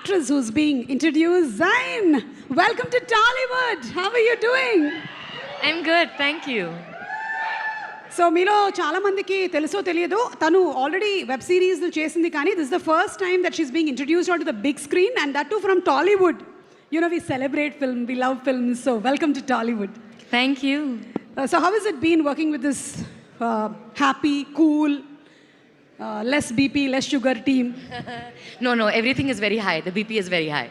actress who's being introduced, Zain. Welcome to Tollywood. How are you doing? I'm good, thank you. So మీలో చాలా మందికి తెలుసో తెలియదో తను ఆల్రెడీ వెబ్ సిరీస్ చేసింది కానీ this the first time that she's being introduced on to the big screen and that too from Tollywood. You know, we celebrate film, we love films, so welcome to Tollywood. Thank you. So how has it been working with this happy, cool, less BP, less sugar team? No, everything is very high. The BP is very high.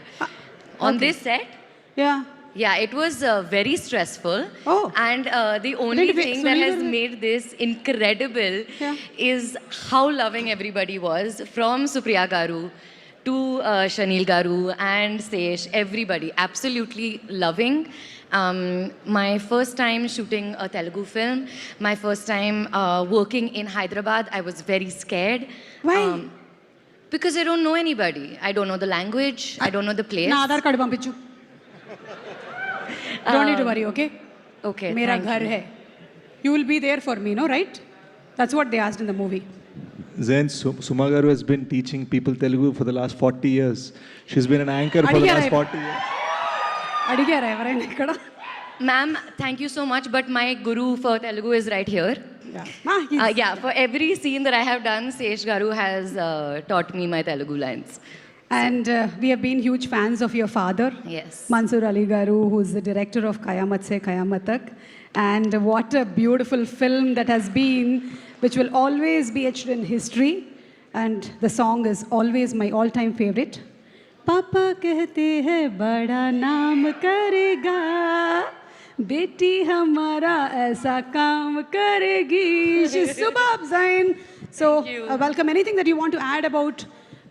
On okay. this set, Yeah, it was very stressful. Oh. And the only thing that has made this incredible is how loving everybody was, from Supriya Garu to Shanil Garu and Sesh, everybody, absolutely loving. My first time shooting a Telugu film, my first time working in Hyderabad, I was very scared. Why? Because I don't know anybody. I don't know the language, I don't know the place. నా Aadhaar card పంపించు. Don't need to worry, okay? Okay, Mera thank ghar you. hai. You will be there for me, no, right? That's what they asked in the movie. Zain, Suma Garu has been teaching people Telugu for the last 40 years. She's been an anchor for the last 40 years. అడిగారా ఎవరైనా ఇక్కడ? Ma'am, thank you so much, but my guru for Telugu is right here. Yeah, for every scene that I have done, Sesh Garu has taught me my Telugu lines. And we have been huge fans of your father, Yes. Mansoor Ali Garu, who's the director of Kayamat Se Kayamat Tak. And what a beautiful film that has been, which will always be etched in history. And the song is always my all-time favorite. Papa कहते हैं बड़ा नाम करेगा, बेटी हमारा ऐसा काम करेगी. She's superb, Zain. So, welcome. Anything that you want to add about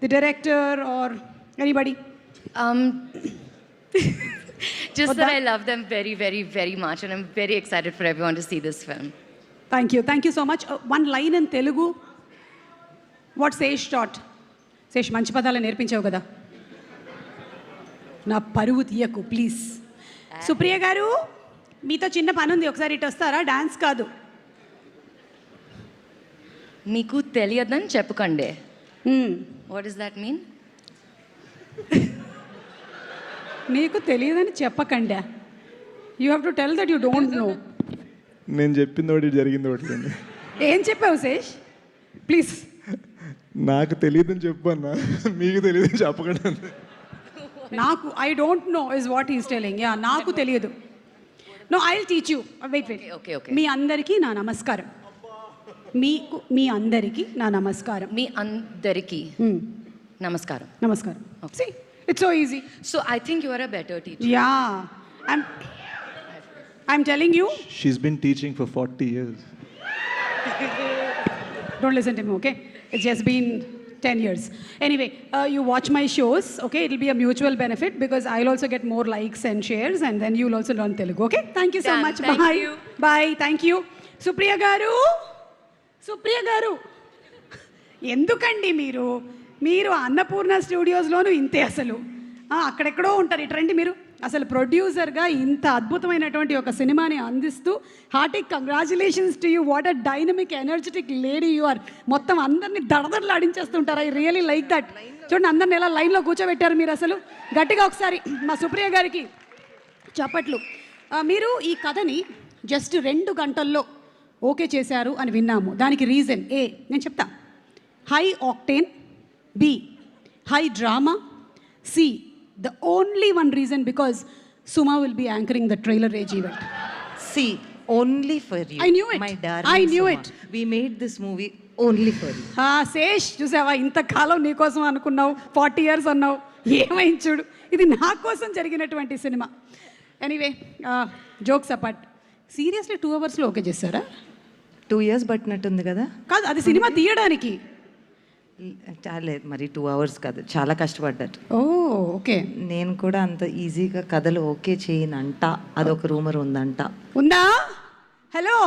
the director or anybody? Just that I love them very, very, very much, and I'm very excited for everyone to see this film. Thank you so much. One line in Telugu. What Sesh taught? Sesh, మంచి పదాలు నేర్పించావు కదా. నా పరువు తీయకు please. Supriya గారు, మీతో చిన్న పని ఉంది, ఒకసారి ఇటు వస్తారా? డాన్స్ కాదు. మీకు తెలియదని చెప్పకండి. What does that mean? నీకు తెలియదని చెప్పకండా. You have to tell that you don't know. నేను చెప్పింది ఒకటి జరిగింది ఒకటి. ఏం చెప్పావు శేష్? ప్లీజ్. నాకు తెలియదని చెప్పు అన్న, మీకు తెలియదని చెప్పకండి. నాకు I don't know is what is telling. Yeah, నాకు తెలియదు. No, I will teach you. Wait. Okay. మీ అందరికీ నా నమస్కారం. మీ అందరికీ నా నమస్కారం. మీ అందరికీ నమస్కారం. నమస్కారం. See, it's so easy. So I think you are a better teacher. Yeah, I'm telling you. She's been teaching for 40 years. Don't listen to me, okay? It's just been 10 years. Anyway, you watch my shows, okay? It'll be a mutual benefit because I'll also get more likes and shares, and then you'll also learn Telugu, okay? Thank you so Done. much. Thank Bye. you. Bye. Thank you. Supriya గారు, ఎందుకండి మీరు అన్నపూర్ణ స్టూడియోస్లోనూ ఇంతే. అసలు అక్కడెక్కడో ఉంటారు. ఇట్రండి మీరు. అసలు ప్రొడ్యూసర్గా ఇంత అద్భుతమైనటువంటి ఒక సినిమాని అందిస్తూ హార్టిక్ congratulations to you. What a dynamic energetic lady you are. మొత్తం అందరినీ దడదడలాడించేస్తుంటారు. I really like that. చూడండి, అందరిని ఎలా లైన్లో కూర్చోబెట్టారు మీరు. అసలు గట్టిగా ఒకసారి మా సుప్రియ గారికి చప్పట్లు. మీరు ఈ కథని జస్ట్ 2 గంటల్లో ఓకే చేశారు అని విన్నాము. దానికి రీజన్ ఏ నేను చెప్తా. High octane, B high drama, C the only one reason because Suma will be anchoring the trailer age event. See, only for you. I knew it. My darling I knew Suma. it. We made this movie only for you. Sesh, చూసావా, ఇంతకాలం నీకోసం అనుకున్నావు, 40 years అన్నావు, ఏమైంది చూడు. ఇది నా కోసం జరిగినటువంటి cinema. Anyway, jokes apart, seriously 2 అవర్స్లో ఓకే చేస్తారా? 2 years పట్టినట్టుంది కదా. కాదు, అది సినిమా తీయడానికి. చాలే మరి 2 hours కాదు, చాలా కష్టపడ్డారు. ఓకే. నేను కూడా అంత ఈజీగా కథలు ఓకే చేయనంట, అదొక రూమర్ ఉందంట. ఉందా? హలో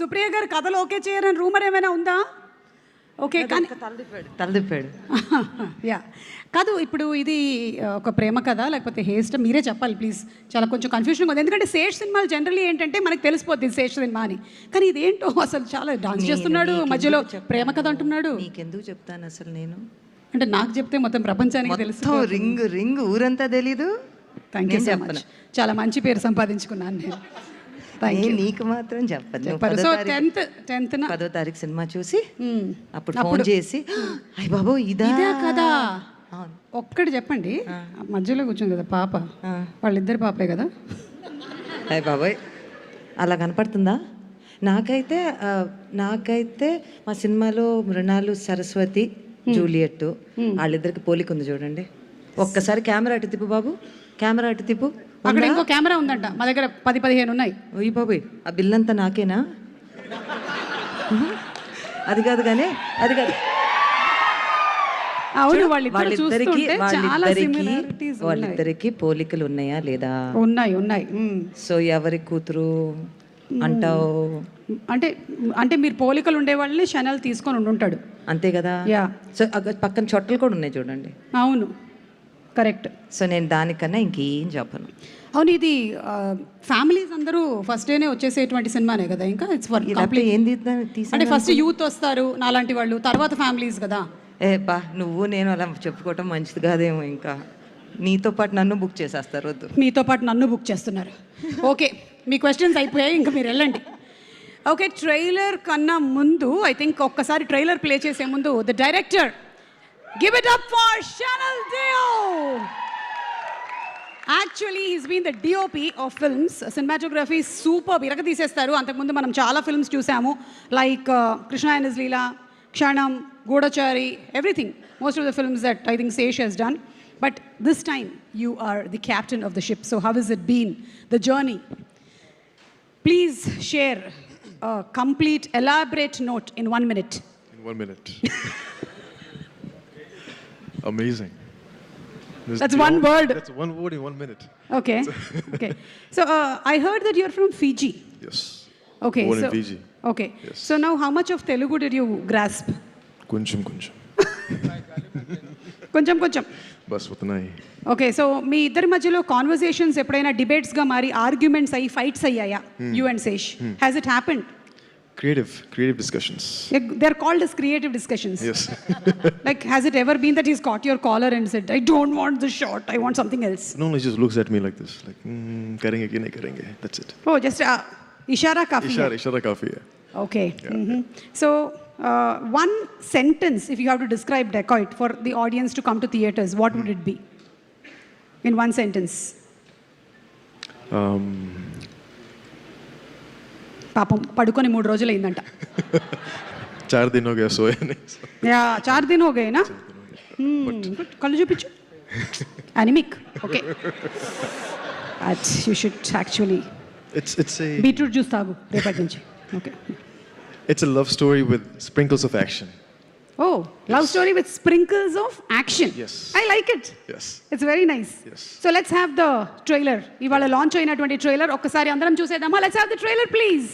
సుప్రియ గారు, కథలు ఓకే చేయరని రూమర్ ఏమైనా ఉందా? ఓకే, కానీ తలదిప్పాడు. యా, కాదు, ఇప్పుడు ఇది ఒక ప్రేమ కథ లేకపోతే హేస్ట్, మీరే చెప్పాలి ప్లీజ్. చాలా కొంచెం కన్ఫ్యూషన్ ఉంది, ఎందుకంటే శేష్ సినిమాలు జనరల్లీ ఏంటంటే మనకు తెలిసిపోద్ది శేష్ సినిమా అని. కానీ ఇదేంటో అసలు చాలా డాన్స్ చేస్తున్నాడు, మధ్యలో ప్రేమ కథ అంటున్నాడు. నీకెందుకు చెప్తాను అసలు నేను అంటే నాకు చెప్తే మొత్తం ప్రపంచానికి తెలుసు. మొత్తం రింగ్ ఊరంతా తెలీదు. థ్యాంక్ యూ నేను సో చెప్పను. మచ్. చాలా మంచి పేరు సంపాదించుకున్నాను నేను. Thank you. నేను నీకు మాత్రం చెప్పను. నువ్వు చెప్పారు. 10వ సో తారీఖు- 10th 10వ తారీఖు సినిమా చూసి అప్పుడు ఫోన్ చేసి అయ్య బాబు ఇదే కదా. అవును. ఒక్కటి చెప్పండి, మధ్యలో కూర్చుంది కదా పాప, వాళ్ళిద్దరు పాపే కదా. అయ్య బాబాయ్ అలా కనపడుతుందా? నాకైతే మా సినిమాలో మృణాలు సరస్వతి జూలియట్ వాళ్ళిద్దరికి పోలిక ఉంది చూడండి. ఒక్కసారి కెమెరా అటు తిప్పు బాబు, కెమెరా అటు తిప్పు. అక్కడ ఇంకో కెమెరా ఉందంట, మా దగ్గర 10-15 ఉన్నాయి. ఓయ్ బాబాయ్ ఆ బిల్ అంతా నాకేనా? అది కాదు కానీ అది కాదు. అవును, వాళ్ళిద్దరికి వాళ్ళిద్దరికి పోలికలు ఉన్నాయా లేదా? ఉన్నాయి. సో ఎవరి కూతురు అంటావు? అంటే మీరు పోలికలు ఉండే వాళ్ళని ఛానల్ తీసుకొని ఉండుంటాడు, అంతే కదా. యా. సో పక్కన చొట్టలు కూడా ఉన్నాయి చూడండి. అవును, కరెక్ట్. సో నేను దానికన్నా ఇంకేం చెప్పను. అవును, ఇది ఫ్యామిలీస్ అందరూ ఫస్ట్ డేనే వచ్చేసేటువంటి సినిమానే కదా. ఇంకా ఇట్స్ ఫర్ కంప్లీట్. ఏం అంటే ఫస్ట్ యూత్ వస్తారు నాలాంటి వాళ్ళు, తర్వాత ఫ్యామిలీస్ కదా. బా నువ్వు నేను అలా చెప్పుకోవటం మంచిది కాదేమో. ఇంకా నీతో పాటు నన్ను బుక్ చేసేస్తారు. వద్దు, మీతో పాటు నన్ను బుక్ చేస్తున్నారు. ఓకే, మీ క్వశ్చన్స్ అయిపోయాయి, ఇంకా మీరు వెళ్ళండి. ఓకే, ట్రైలర్ కన్నా ముందు ఐ థింక్ ఒక్కసారి ట్రైలర్ ప్లే చేసే ముందు the director, give it up for Shaneil Deo. Actually he's been the DOP of films. Cinematography super, ఇరగ తీసేస్తారు. అంతకుముందు మనం చాలా ఫిల్మ్స్ చూసాము, like Krishna and his Leela, Kshanam, Goodachari, everything. Most of the films that I think Sesh he's done. But this time you are the captain of the ship. So how has it been, the journey? Please share a complete, elaborate note in 1 minute. In 1 minute. Amazing. That's one word. That's one word in 1 minute. Okay. Okay. So I heard that you're from Fiji. Yes. Okay. Born so, in Fiji. Okay. Yes. So now how much of Telugu did you grasp? Kunchum. కొంచెం. Bus ఉతనాయి. Okay, so మీ ఇద్దరి మధ్యలో conversations ఎప్పుడైనా డిబేట్స్గా మారి arguments అయ్యి fights అయ్యాయా? You and Sesh, has it happened? Creative discussions. They are called as creative discussions. Yes. Like, has it ever been that he's caught your collar and said, I don't want this shot, I want something else? No, he just looks at me like this, like karenge ki nahi karenge. That's it. Oh, just ishara kafi. Ishara kafi hai. Okay. So one sentence, if you have to describe Dacoit for the audience to come to theaters, what would it be? In one sentence. పాపం పడుకొని 3 రోజులు అయిందంట. 4 दिन हो गया सोया नहीं. Yeah 4 दिन हो गए ना. కళ్ళు చూపించు. Anemic. Okay. You should actually. It's a beetroot juice తాగు రేపటి నుంచి. Okay. It's a love story with sprinkles of action. Oh, love story with sprinkles of action. Yes. I like it. Yes. It's very nice. Yes. So let's have the trailer. ఇవాళ launch అయినటువంటి trailer ఒక్కసారి అందరం చూసేద్దామా? Let's have the trailer please.